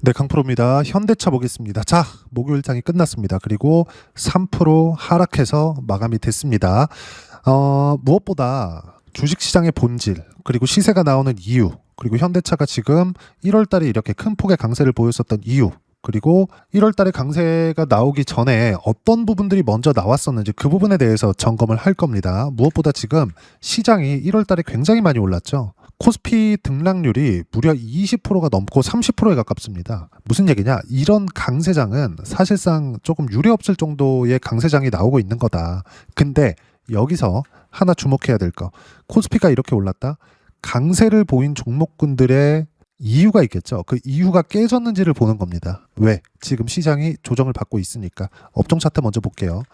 네, 강프로입니다. 현대차 보겠습니다. 자, 목요일장이 끝났습니다. 그리고 3% 하락해서 마감이 됐습니다. 무엇보다 주식시장의 본질, 그리고 시세가 나오는 이유, 그리고 현대차가 지금 1월 달에 이렇게 큰 폭의 강세를 보였었던 이유, 그리고 1월 달에 강세가 나오기 전에 어떤 부분들이 먼저 나왔었는지 그 부분에 대해서 점검을 할 겁니다. 무엇보다 지금 시장이 1월 달에 굉장히 많이 올랐죠. 코스피 등락률이 무려 20%가 넘고 30%에 가깝습니다. 무슨 얘기냐? 이런 강세장은 사실상 조금 유례없을 정도의 강세장이 나오고 있는 거다. 근데 여기서 하나 주목해야 될 거. 코스피가 이렇게 올랐다? 강세를 보인 종목군들의 이유가 있겠죠. 그 이유가 깨졌는지를 보는 겁니다. 왜? 지금 시장이 조정을 받고 있으니까. 업종 차트 먼저 볼게요.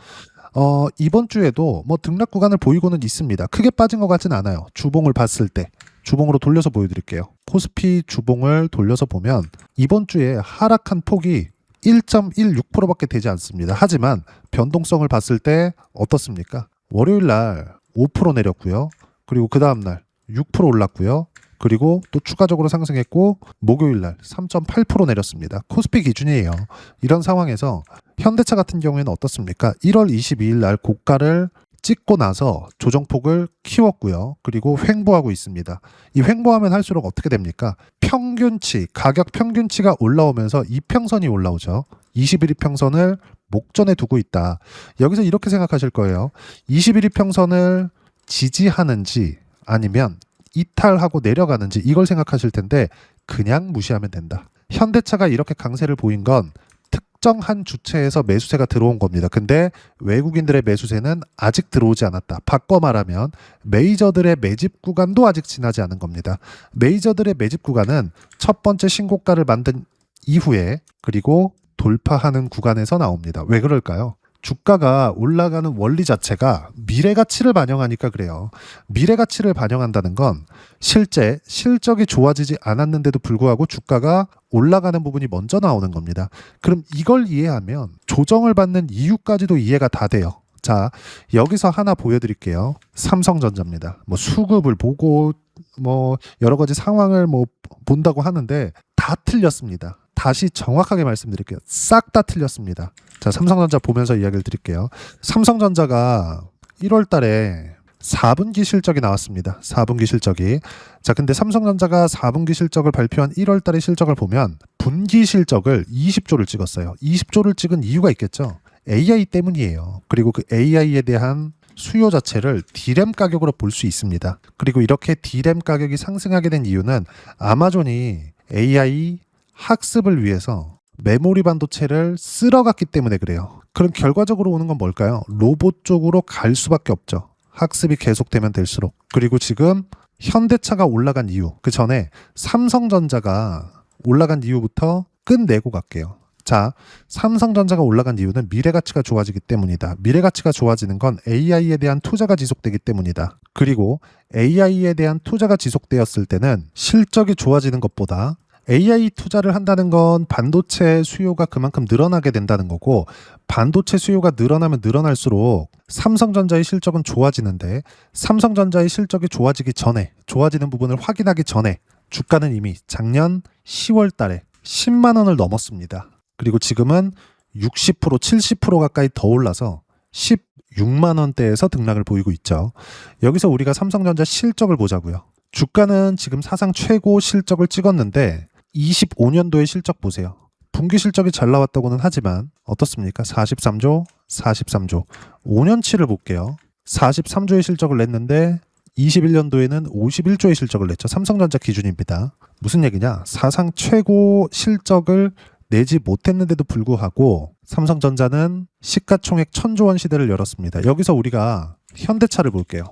이번 주에도 뭐 등락 구간을 보이고는 있습니다. 크게 빠진 것 같진 않아요. 주봉을 봤을 때. 주봉으로 돌려서 보여드릴게요. 코스피 주봉을 돌려서 보면 이번 주에 하락한 폭이 1.16%밖에 되지 않습니다. 하지만 변동성을 봤을 때 어떻습니까? 월요일 날 5% 내렸고요. 그리고 그 다음날 6% 올랐고요. 그리고 또 추가적으로 상승했고 목요일 날 3.8% 내렸습니다. 코스피 기준이에요. 이런 상황에서 현대차 같은 경우에는 어떻습니까? 1월 22일 날 고가를 찍고 나서 조정폭을 키웠고요. 그리고 횡보하고 있습니다. 이 횡보하면 할수록 어떻게 됩니까? 평균치, 가격 평균치가 올라오면서 이평선이 올라오죠. 21일 평선을 목전에 두고 있다. 여기서 이렇게 생각하실 거예요. 21일 평선을 지지하는지 아니면 이탈하고 내려가는지 이걸 생각하실 텐데 그냥 무시하면 된다. 현대차가 이렇게 강세를 보인 건 특정한 주체에서 매수세가 들어온 겁니다. 근데 외국인들의 매수세는 아직 들어오지 않았다. 바꿔 말하면 메이저들의 매집 구간도 아직 지나지 않은 겁니다. 메이저들의 매집 구간은 첫 번째 신고가를 만든 이후에 그리고 돌파하는 구간에서 나옵니다. 왜 그럴까요? 주가가 올라가는 원리 자체가 미래 가치를 반영하니까 그래요. 미래 가치를 반영한다는 건 실제 실적이 좋아지지 않았는데도 불구하고 주가가 올라가는 부분이 먼저 나오는 겁니다. 그럼 이걸 이해하면 조정을 받는 이유까지도 이해가 다 돼요. 자, 여기서 하나 보여드릴게요. 삼성전자입니다. 뭐 수급을 보고 뭐 여러 가지 상황을 뭐 본다고 하는데 다 틀렸습니다. 다시 정확하게 말씀드릴게요. 싹 다 틀렸습니다. 자, 삼성전자 보면서 이야기를 드릴게요. 삼성전자가 1월 달에 4분기 실적이 나왔습니다. 4분기 실적이. 자, 근데 삼성전자가 4분기 실적을 발표한 1월 달의 실적을 보면 분기 실적을 20조를 찍었어요. 20조를 찍은 이유가 있겠죠. AI 때문이에요. 그리고 그 AI에 대한 수요 자체를 D램 가격으로 볼 수 있습니다. 그리고 이렇게 D램 가격이 상승하게 된 이유는 아마존이 AI 학습을 위해서 메모리 반도체를 쓸어갔기 때문에 그래요. 그럼 결과적으로 오는 건 뭘까요? 로봇 쪽으로 갈 수밖에 없죠. 학습이 계속되면 될수록. 그리고 지금 현대차가 올라간 이유, 그 전에 삼성전자가 올라간 이유부터 끝내고 갈게요. 자, 삼성전자가 올라간 이유는 미래가치가 좋아지기 때문이다. 미래가치가 좋아지는 건 AI에 대한 투자가 지속되기 때문이다. 그리고 AI에 대한 투자가 지속되었을 때는 실적이 좋아지는 것보다 AI 투자를 한다는 건 반도체 수요가 그만큼 늘어나게 된다는 거고, 반도체 수요가 늘어나면 늘어날수록 삼성전자의 실적은 좋아지는데 삼성전자의 실적이 좋아지기 전에, 좋아지는 부분을 확인하기 전에 주가는 이미 작년 10월 달에 10만 원을 넘었습니다. 그리고 지금은 60%, 70% 가까이 더 올라서 16만 원대에서 등락을 보이고 있죠. 여기서 우리가 삼성전자 실적을 보자고요. 주가는 지금 사상 최고 실적을 찍었는데 25년도의 실적 보세요. 분기 실적이 잘 나왔다고는 하지만 어떻습니까? 43조, 43조. 5년치를 볼게요. 43조의 실적을 냈는데 21년도에는 51조의 실적을 냈죠. 삼성전자 기준입니다. 무슨 얘기냐? 사상 최고 실적을 내지 못했는데도 불구하고 삼성전자는 시가총액 1000조 원 시대를 열었습니다. 여기서 우리가 현대차를 볼게요.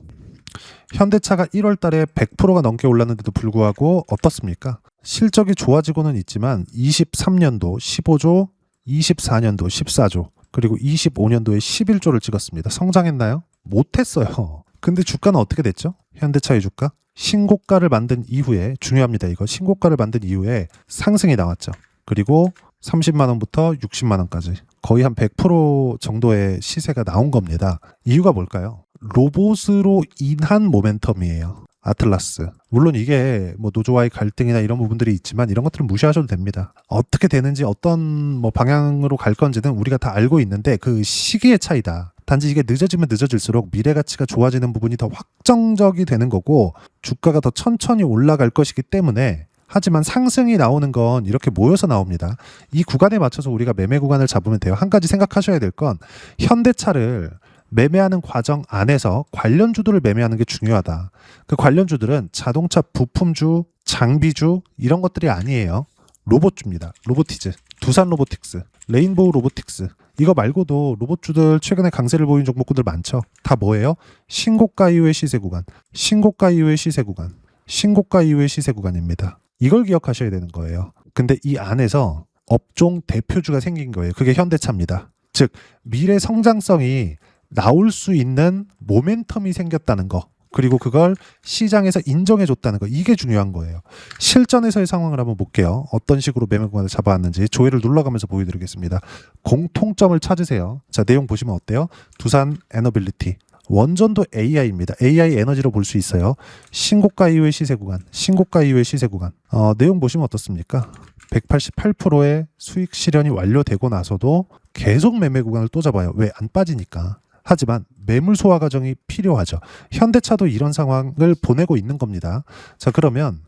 현대차가 1월 달에 100%가 넘게 올랐는데도 불구하고 어떻습니까? 실적이 좋아지고는 있지만 23년도 15조, 24년도 14조, 그리고 25년도에 11조를 찍었습니다. 성장했나요? 못했어요. 근데 주가는 어떻게 됐죠? 현대차의 주가? 신고가를 만든 이후에, 중요합니다. 이거 신고가를 만든 이후에 상승이 나왔죠. 그리고 30만 원부터 60만 원까지 거의 한 100% 정도의 시세가 나온 겁니다. 이유가 뭘까요? 로봇으로 인한 모멘텀이에요. 아틀라스. 물론 이게 뭐 노조와의 갈등이나 이런 부분들이 있지만 이런 것들은 무시하셔도 됩니다. 어떻게 되는지 어떤 뭐 방향으로 갈 건지는 우리가 다 알고 있는데 그 시기의 차이다. 단지 이게 늦어지면 늦어질수록 미래 가치가 좋아지는 부분이 더 확정적이 되는 거고 주가가 더 천천히 올라갈 것이기 때문에 하지만 상승이 나오는 건 이렇게 모여서 나옵니다. 이 구간에 맞춰서 우리가 매매 구간을 잡으면 돼요. 한 가지 생각하셔야 될 건 현대차를 매매하는 과정 안에서 관련주들을 매매하는 게 중요하다. 그 관련주들은 자동차 부품주, 장비주 이런 것들이 아니에요. 로봇주입니다. 로보티즈, 두산 로보틱스, 레인보우 로보틱스 이거 말고도 로봇주들 최근에 강세를 보인 종목군들 많죠. 다 뭐예요? 신고가 이후의 시세 구간, 신고가 이후의 시세 구간, 신고가 이후의 시세 구간입니다. 이걸 기억하셔야 되는 거예요. 근데 이 안에서 업종 대표주가 생긴 거예요. 그게 현대차입니다. 즉 미래 성장성이 나올 수 있는 모멘텀이 생겼다는 거. 그리고 그걸 시장에서 인정해줬다는 거. 이게 중요한 거예요. 실전에서의 상황을 한번 볼게요. 어떤 식으로 매매 구간을 잡아왔는지 조회를 눌러가면서 보여드리겠습니다. 공통점을 찾으세요. 자, 내용 보시면 어때요? 두산 에너빌리티. 원전도 AI입니다. AI 에너지로 볼 수 있어요. 신고가 이후의 시세 구간, 신고가 이후의 시세 구간. 내용 보시면 어떻습니까? 188%의 수익 실현이 완료되고 나서도 계속 매매 구간을 또 잡아요. 왜? 안 빠지니까. 하지만 매물 소화 과정이 필요하죠. 현대차도 이런 상황을 보내고 있는 겁니다. 자, 그러면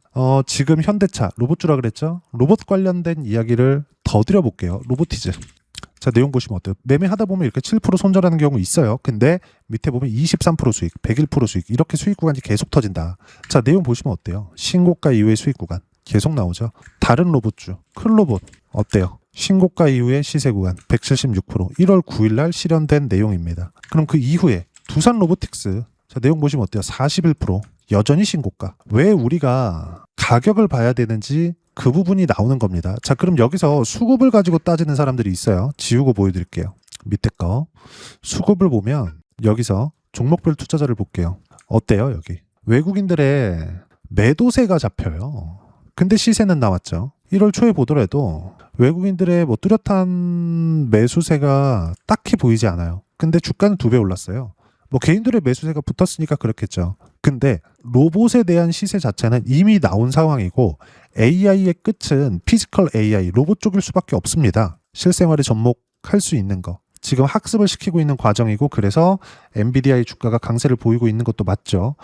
지금 현대차 로봇주라 그랬죠? 로봇 관련된 이야기를 더 드려볼게요. 로보티즈. 자, 내용 보시면 어때요? 매매하다 보면 이렇게 7% 손절하는 경우 있어요. 근데 밑에 보면 23% 수익, 101% 수익 이렇게 수익 구간이 계속 터진다. 자, 내용 보시면 어때요? 신고가 이후의 수익 구간 계속 나오죠. 다른 로봇주, 클로봇 어때요? 신고가 이후의 시세 구간 176% 1월 9일 날 실현된 내용입니다. 그럼 그 이후에 두산 로보틱스 자, 내용 보시면 어때요? 41% 여전히 신고가. 왜 우리가 가격을 봐야 되는지 그 부분이 나오는 겁니다. 자, 그럼 여기서 수급을 가지고 따지는 사람들이 있어요. 지우고 보여드릴게요. 밑에 거. 수급을 보면 여기서 종목별 투자자를 볼게요. 어때요, 여기? 외국인들의 매도세가 잡혀요. 근데 시세는 나왔죠. 1월 초에 보더라도 외국인들의 뭐 뚜렷한 매수세가 딱히 보이지 않아요. 근데 주가는 2배 올랐어요. 뭐 개인들의 매수세가 붙었으니까 그렇겠죠. 근데 로봇에 대한 시세 자체는 이미 나온 상황이고 AI의 끝은 피지컬 AI, 로봇 쪽일 수밖에 없습니다. 실생활에 접목할 수 있는 거. 지금 학습을 시키고 있는 과정이고 그래서 엔비디아의 주가가 강세를 보이고 있는 것도 맞죠.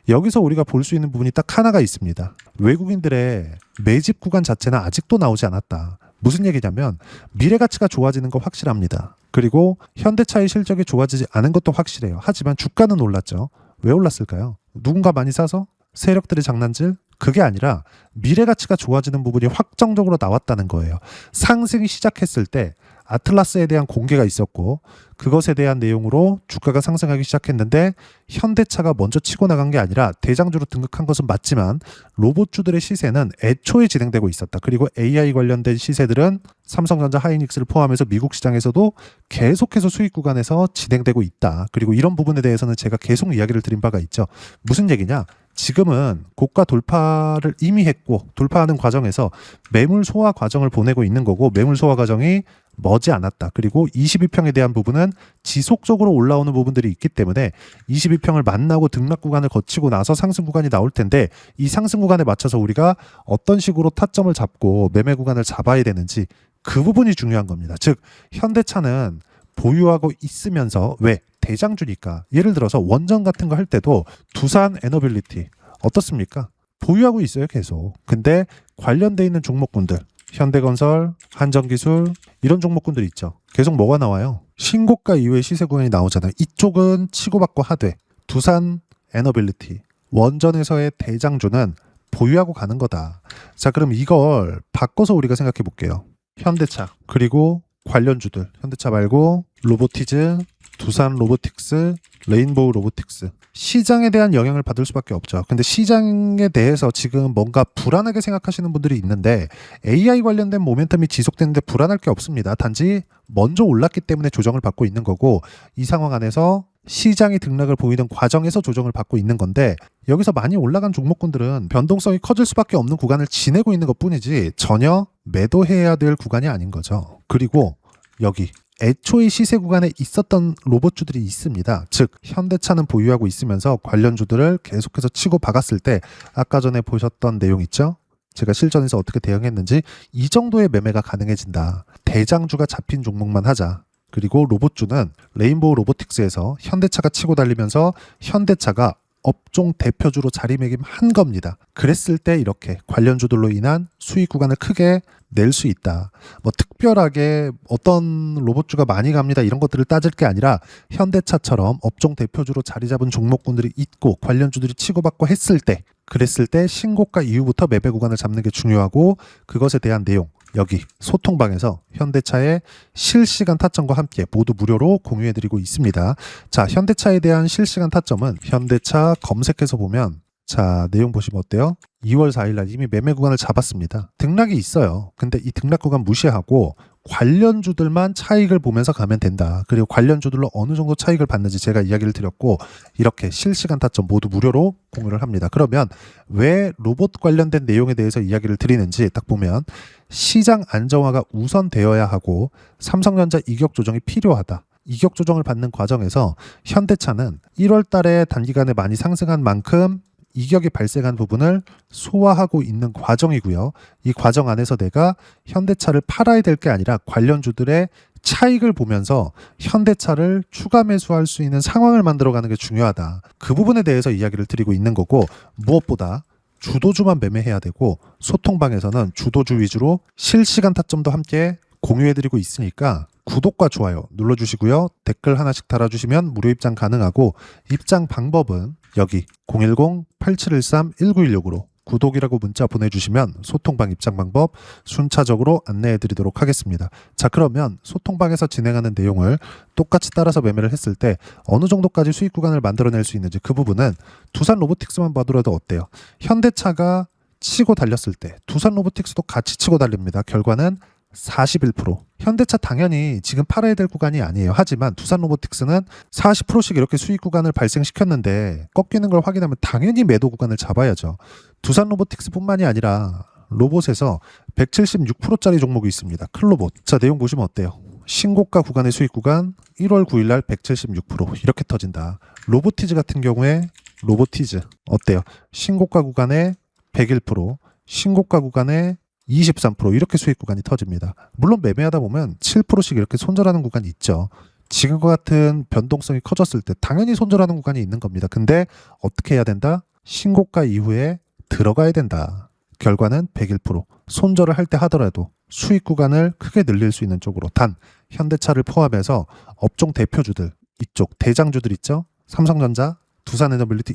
여기서 우리가 볼 수 있는 부분이 딱 하나가 있습니다. 외국인들의 매집 구간 자체는 아직도 나오지 않았다. 무슨 얘기냐면 미래 가치가 좋아지는 거 확실합니다. 그리고 현대차의 실적이 좋아지지 않은 것도 확실해요. 하지만 주가는 올랐죠. 왜 올랐을까요? 누군가 많이 사서? 세력들의 장난질? 그게 아니라 미래 가치가 좋아지는 부분이 확정적으로 나왔다는 거예요. 상승이 시작했을 때 아틀라스에 대한 공개가 있었고 그것에 대한 내용으로 주가가 상승하기 시작했는데 현대차가 먼저 치고 나간 게 아니라 대장주로 등극한 것은 맞지만 로봇주들의 시세는 애초에 진행되고 있었다. 그리고 AI 관련된 시세들은 삼성전자, 하이닉스를 포함해서 미국 시장에서도 계속해서 수익 구간에서 진행되고 있다. 그리고 이런 부분에 대해서는 제가 계속 이야기를 드린 바가 있죠. 무슨 얘기냐? 지금은 고가 돌파를 이미 했고 돌파하는 과정에서 매물 소화 과정을 보내고 있는 거고 매물 소화 과정이 머지 않았다. 그리고 22평에 대한 부분은 지속적으로 올라오는 부분들이 있기 때문에 22평을 만나고 등락 구간을 거치고 나서 상승 구간이 나올 텐데 이 상승 구간에 맞춰서 우리가 어떤 식으로 타점을 잡고 매매 구간을 잡아야 되는지 그 부분이 중요한 겁니다. 즉 현대차는 보유하고 있으면서 왜? 대장주니까. 예를 들어서 원전 같은 거 할 때도 두산 에너빌리티 어떻습니까? 보유하고 있어요 계속. 근데 관련돼 있는 종목군들 현대건설, 한전기술 이런 종목군들 있죠. 계속 뭐가 나와요? 신고가 이후에 시세 구간이 나오잖아요. 이쪽은 치고받고 하되 두산 에너빌리티 원전에서의 대장주는 보유하고 가는 거다. 자, 그럼 이걸 바꿔서 우리가 생각해 볼게요. 현대차 그리고 관련주들 현대차 말고 로보티즈, 두산 로보틱스, 레인보우 로보틱스 시장에 대한 영향을 받을 수밖에 없죠. 근데 시장에 대해서 지금 뭔가 불안하게 생각하시는 분들이 있는데 AI 관련된 모멘텀이 지속되는데 불안할 게 없습니다. 단지 먼저 올랐기 때문에 조정을 받고 있는 거고 이 상황 안에서 시장이 등락을 보이는 과정에서 조정을 받고 있는 건데 여기서 많이 올라간 종목군들은 변동성이 커질 수밖에 없는 구간을 지내고 있는 것뿐이지 전혀 매도해야 될 구간이 아닌 거죠. 그리고 여기 애초에 시세 구간에 있었던 로봇주들이 있습니다. 즉 현대차는 보유하고 있으면서 관련주들을 계속해서 치고 박았을 때 아까 전에 보셨던 내용 있죠? 제가 실전에서 어떻게 대응했는지 이 정도의 매매가 가능해진다. 대장주가 잡힌 종목만 하자. 그리고 로봇주는 레인보우 로보틱스에서 현대차가 치고 달리면서 현대차가 업종 대표주로 자리매김한 겁니다. 그랬을 때 이렇게 관련주들로 인한 수익 구간을 크게 낼 수 있다. 뭐 특별하게 어떤 로봇주가 많이 갑니다 이런 것들을 따질 게 아니라 현대차처럼 업종 대표주로 자리 잡은 종목군들이 있고 관련주들이 치고받고 했을 때 그랬을 때 신고가 이후부터 매매 구간을 잡는 게 중요하고 그것에 대한 내용 여기 소통방에서 현대차의 실시간 타점과 함께 모두 무료로 공유해드리고 있습니다. 자, 현대차에 대한 실시간 타점은 현대차 검색해서 보면 자, 내용 보시면 어때요? 2월 4일 날 이미 매매 구간을 잡았습니다. 등락이 있어요. 근데 이 등락 구간 무시하고 관련주들만 차익을 보면서 가면 된다. 그리고 관련주들로 어느 정도 차익을 받는지 제가 이야기를 드렸고 이렇게 실시간 타점 모두 무료로 공유를 합니다. 그러면 왜 로봇 관련된 내용에 대해서 이야기를 드리는지 딱 보면 시장 안정화가 우선되어야 하고 삼성전자 이격 조정이 필요하다. 이격 조정을 받는 과정에서 현대차는 1월 달에 단기간에 많이 상승한 만큼 이격이 발생한 부분을 소화하고 있는 과정이고요. 이 과정 안에서 내가 현대차를 팔아야 될 게 아니라 관련주들의 차익을 보면서 현대차를 추가 매수할 수 있는 상황을 만들어가는 게 중요하다. 그 부분에 대해서 이야기를 드리고 있는 거고 무엇보다 주도주만 매매해야 되고 소통방에서는 주도주 위주로 실시간 타점도 함께 공유해드리고 있으니까 구독과 좋아요 눌러주시고요. 댓글 하나씩 달아주시면 무료 입장 가능하고 입장 방법은 여기 010-8713-1916으로 구독이라고 문자 보내주시면 소통방 입장 방법 순차적으로 안내해드리도록 하겠습니다. 자, 그러면 소통방에서 진행하는 내용을 똑같이 따라서 매매를 했을 때 어느 정도까지 수익 구간을 만들어낼 수 있는지 그 부분은 두산 로보틱스만 봐더라도 어때요? 현대차가 치고 달렸을 때 두산 로보틱스도 같이 치고 달립니다. 결과는 41%. 현대차 당연히 지금 팔아야 될 구간이 아니에요. 하지만 두산 로보틱스는 40%씩 이렇게 수익 구간을 발생시켰는데 꺾이는 걸 확인하면 당연히 매도 구간을 잡아야죠. 두산 로보틱스뿐만이 아니라 로봇에서 176%짜리 종목이 있습니다. 클로봇. 자, 내용 보시면 어때요? 신고가 구간의 수익 구간 1월 9일 날 176% 이렇게 터진다. 로보티즈 같은 경우에 로보티즈 어때요? 신고가 구간에 101%, 신고가 구간에 23% 이렇게 수익 구간이 터집니다. 물론 매매하다 보면 7%씩 이렇게 손절하는 구간이 있죠. 지금과 같은 변동성이 커졌을 때 당연히 손절하는 구간이 있는 겁니다. 근데 어떻게 해야 된다? 신고가 이후에 들어가야 된다. 결과는 101%. 손절을 할 때 하더라도 수익 구간을 크게 늘릴 수 있는 쪽으로 단 현대차를 포함해서 업종 대표주들 이쪽 대장주들 있죠? 삼성전자 두산에너빌리티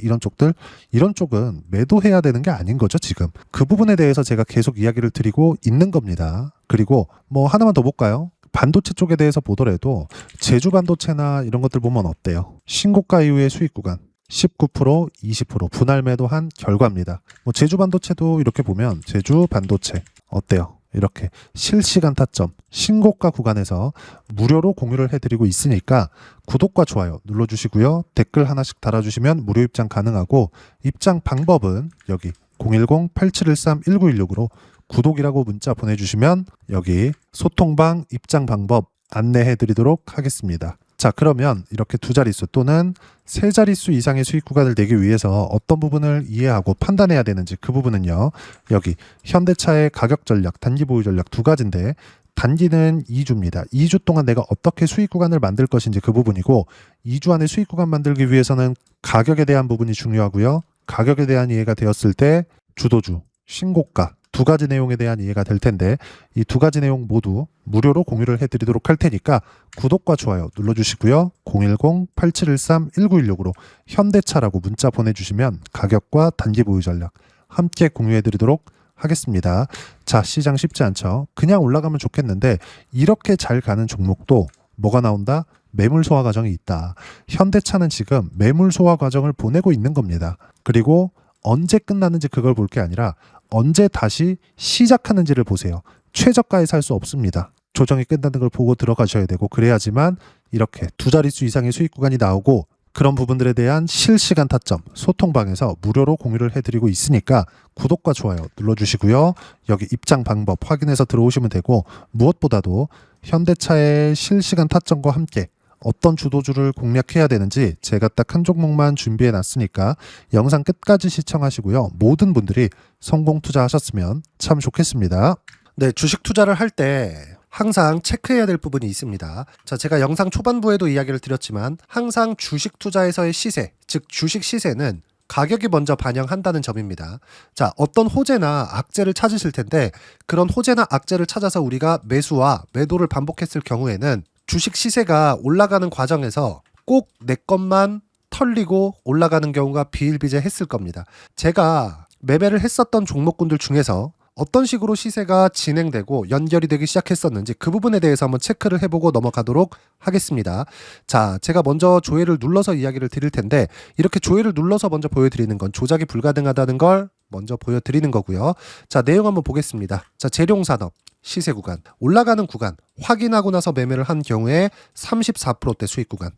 이런 쪽은 매도해야 되는 게 아닌 거죠 지금. 그 부분에 대해서 제가 계속 이야기를 드리고 있는 겁니다. 그리고 뭐 하나만 더 볼까요? 반도체 쪽에 대해서 보더라도 제주 반도체나 이런 것들 보면 어때요? 신고가 이후의 수익 구간 19%, 20% 분할 매도한 결과입니다. 뭐 제주 반도체도 이렇게 보면 제주 반도체 어때요? 이렇게 실시간 타점 신고가 구간에서 무료로 공유를 해드리고 있으니까 구독과 좋아요 눌러주시고요. 댓글 하나씩 달아주시면 무료 입장 가능하고 입장 방법은 여기 010-8713-1916으로 구독이라고 문자 보내주시면 여기 소통방 입장 방법 안내해드리도록 하겠습니다. 자, 그러면 이렇게 두 자릿수 또는 세 자릿수 이상의 수익 구간을 내기 위해서 어떤 부분을 이해하고 판단해야 되는지 그 부분은요. 여기 현대차의 가격 전략, 단기 보유 전략 두 가지인데 단기는 2주입니다. 2주 동안 내가 어떻게 수익 구간을 만들 것인지 그 부분이고 2주 안에 수익 구간 만들기 위해서는 가격에 대한 부분이 중요하고요. 가격에 대한 이해가 되었을 때 주도주, 신고가 두 가지 내용에 대한 이해가 될 텐데 이 두 가지 내용 모두 무료로 공유를 해드리도록 할 테니까 구독과 좋아요 눌러주시고요. 010-8713-1916으로 현대차라고 문자 보내주시면 가격과 단기 보유 전략 함께 공유해드리도록 하겠습니다. 자, 시장 쉽지 않죠. 그냥 올라가면 좋겠는데 이렇게 잘 가는 종목도 뭐가 나온다? 매물 소화 과정이 있다. 현대차는 지금 매물 소화 과정을 보내고 있는 겁니다. 그리고 언제 끝나는지 그걸 볼 게 아니라 언제 다시 시작하는지를 보세요. 최저가에 살 수 없습니다. 조정이 끝나는 걸 보고 들어가셔야 되고 그래야지만 이렇게 두 자릿수 이상의 수익 구간이 나오고 그런 부분들에 대한 실시간 타점 소통방에서 무료로 공유를 해드리고 있으니까 구독과 좋아요 눌러주시고요. 여기 입장 방법 확인해서 들어오시면 되고, 무엇보다도 현대차의 실시간 타점과 함께 어떤 주도주를 공략해야 되는지 제가 딱 한 종목만 준비해 놨으니까 영상 끝까지 시청하시고요. 모든 분들이 성공 투자하셨으면 참 좋겠습니다. 네, 주식 투자를 할 때 항상 체크해야 될 부분이 있습니다. 자, 제가 영상 초반부에도 이야기를 드렸지만 항상 주식 투자에서의 시세, 즉 주식 시세는 가격이 먼저 반영한다는 점입니다. 자, 어떤 호재나 악재를 찾으실 텐데 그런 호재나 악재를 찾아서 우리가 매수와 매도를 반복했을 경우에는 주식 시세가 올라가는 과정에서 꼭 내 것만 털리고 올라가는 경우가 비일비재했을 겁니다. 제가 매매를 했었던 종목군들 중에서 어떤 식으로 시세가 진행되고 연결이 되기 시작했었는지 그 부분에 대해서 한번 체크를 해보고 넘어가도록 하겠습니다. 자, 제가 먼저 조회를 눌러서 이야기를 드릴 텐데 이렇게 조회를 눌러서 먼저 보여드리는 건 조작이 불가능하다는 걸 먼저 보여드리는 거고요. 자, 내용 한번 보겠습니다. 자, 재룡산업 시세 구간, 올라가는 구간 확인하고 나서 매매를 한 경우에 34%대 수익 구간.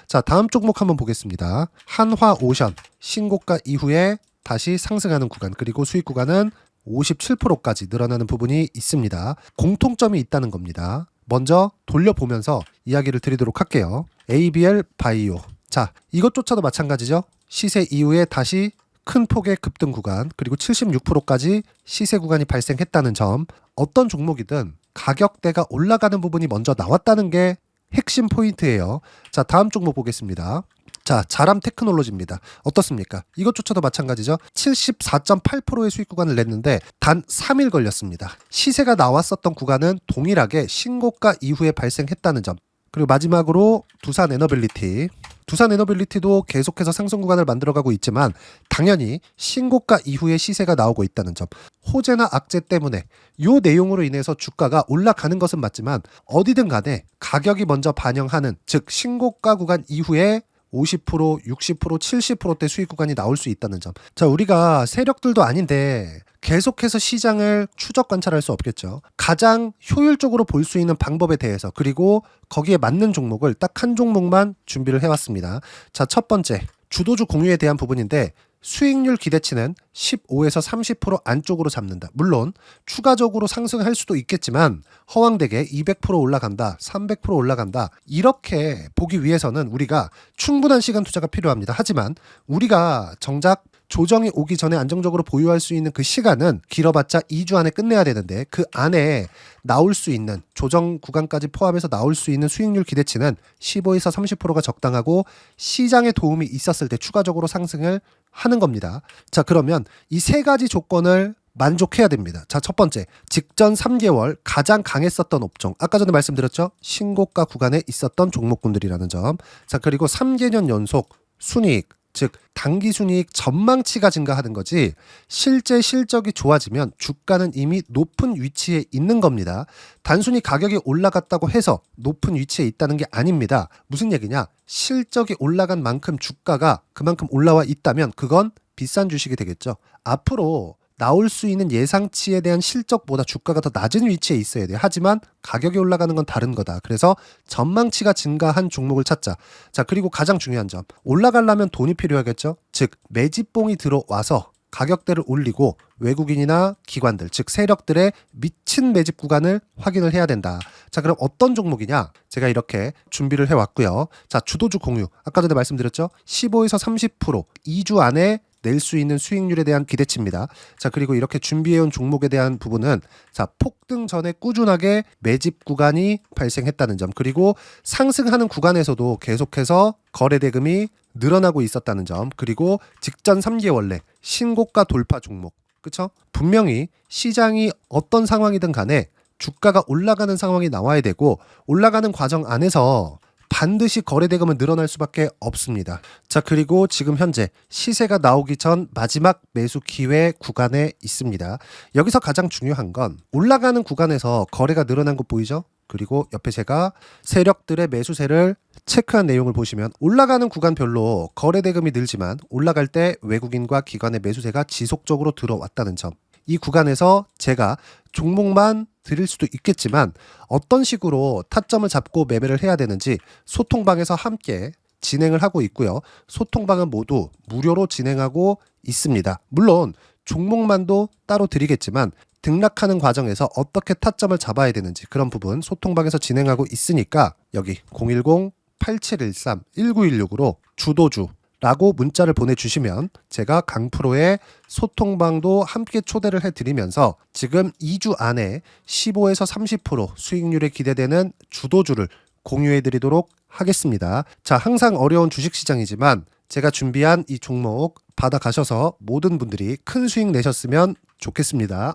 자, 다음 종목 한번 보겠습니다. 한화오션 신고가 이후에 다시 상승하는 구간, 그리고 수익 구간은 57%까지 늘어나는 부분이 있습니다. 공통점이 있다는 겁니다. 먼저 돌려보면서 이야기를 드리도록 할게요. ABL 바이오. 자, 이것조차도 마찬가지죠. 시세 이후에 다시 큰 폭의 급등 구간, 그리고 76%까지 시세 구간이 발생했다는 점. 어떤 종목이든 가격대가 올라가는 부분이 먼저 나왔다는 게 핵심 포인트예요. 자, 다음 종목 보겠습니다. 자, 자람 테크놀로지입니다. 어떻습니까? 이것조차도 마찬가지죠. 74.8%의 수익 구간을 냈는데 단 3일 걸렸습니다. 시세가 나왔었던 구간은 동일하게 신고가 이후에 발생했다는 점. 그리고 마지막으로 두산 에너빌리티. 두산 에너빌리티도 계속해서 상승 구간을 만들어가고 있지만 당연히 신고가 이후에 시세가 나오고 있다는 점. 호재나 악재 때문에 이 내용으로 인해서 주가가 올라가는 것은 맞지만 어디든 간에 가격이 먼저 반영하는, 즉 신고가 구간 이후에 50%, 60%, 70%대 수익 구간이 나올 수 있다는 점. 자, 우리가 세력들도 아닌데 계속해서 시장을 추적 관찰할 수 없겠죠. 가장 효율적으로 볼 수 있는 방법에 대해서, 그리고 거기에 맞는 종목을 딱 한 종목만 준비를 해왔습니다. 자, 첫 번째 주도주 공유에 대한 부분인데 수익률 기대치는 15에서 30% 안쪽으로 잡는다. 물론 추가적으로 상승할 수도 있겠지만 허황되게 200% 올라간다, 300% 올라간다, 이렇게 보기 위해서는 우리가 충분한 시간 투자가 필요합니다. 하지만 우리가 정작 조정이 오기 전에 안정적으로 보유할 수 있는 그 시간은 길어봤자 2주 안에 끝내야 되는데 그 안에 나올 수 있는, 조정 구간까지 포함해서 나올 수 있는 수익률 기대치는 15에서 30%가 적당하고 시장에 도움이 있었을 때 추가적으로 상승을 하는 겁니다. 자, 그러면 이 세 가지 조건을 만족해야 됩니다. 자, 첫 번째, 직전 3개월 가장 강했었던 업종. 아까 전에 말씀드렸죠? 신고가 구간에 있었던 종목군들이라는 점. 자, 그리고 3개년 연속 순이익, 즉 단기 순이익 전망치가 증가하는 거지 실제 실적이 좋아지면 주가는 이미 높은 위치에 있는 겁니다. 단순히 가격이 올라갔다고 해서 높은 위치에 있다는 게 아닙니다. 무슨 얘기냐? 실적이 올라간 만큼 주가가 그만큼 올라와 있다면 그건 비싼 주식이 되겠죠. 앞으로 나올 수 있는 예상치에 대한 실적보다 주가가 더 낮은 위치에 있어야 돼요. 하지만 가격이 올라가는 건 다른 거다. 그래서 전망치가 증가한 종목을 찾자. 자, 그리고 가장 중요한 점. 올라가려면 돈이 필요하겠죠. 즉 매집봉이 들어와서 가격대를 올리고 외국인이나 기관들, 즉 세력들의 미친 매집 구간을 확인을 해야 된다. 자, 그럼 어떤 종목이냐? 제가 이렇게 준비를 해왔고요. 자, 주도주 공유. 아까 전에 말씀드렸죠. 15에서 30% 2주 안에 낼 수 있는 수익률에 대한 기대치입니다. 자, 그리고 이렇게 준비해온 종목에 대한 부분은 자, 폭등 전에 꾸준하게 매집 구간이 발생했다는 점, 그리고 상승하는 구간에서도 계속해서 거래 대금이 늘어나고 있었다는 점, 그리고 직전 3개월 내 신고가 돌파 종목. 그쵸? 분명히 시장이 어떤 상황이든 간에 주가가 올라가는 상황이 나와야 되고 올라가는 과정 안에서 반드시 거래 대금은 늘어날 수밖에 없습니다. 자, 그리고 지금 현재 시세가 나오기 전 마지막 매수 기회 구간에 있습니다. 여기서 가장 중요한 건 올라가는 구간에서 거래가 늘어난 거 보이죠? 그리고 옆에 제가 세력들의 매수세를 체크한 내용을 보시면 올라가는 구간별로 거래 대금이 늘지만 올라갈 때 외국인과 기관의 매수세가 지속적으로 들어왔다는 점. 이 구간에서 제가 종목만 드릴 수도 있겠지만 어떤 식으로 타점을 잡고 매매를 해야 되는지 소통방에서 함께 진행을 하고 있고요. 소통방은 모두 무료로 진행하고 있습니다. 물론 종목만도 따로 드리겠지만 등락하는 과정에서 어떻게 타점을 잡아야 되는지 그런 부분 소통방에서 진행하고 있으니까 여기 010-8713-1916으로 주도주라고 문자를 보내주시면 제가 강프로의 소통방도 함께 초대를 해드리면서 지금 2주 안에 15에서 30% 수익률이 기대되는 주도주를 공유해드리도록 하겠습니다. 자, 항상 어려운 주식시장이지만 제가 준비한 이 종목 받아가셔서 모든 분들이 큰 수익 내셨으면 좋겠습니다.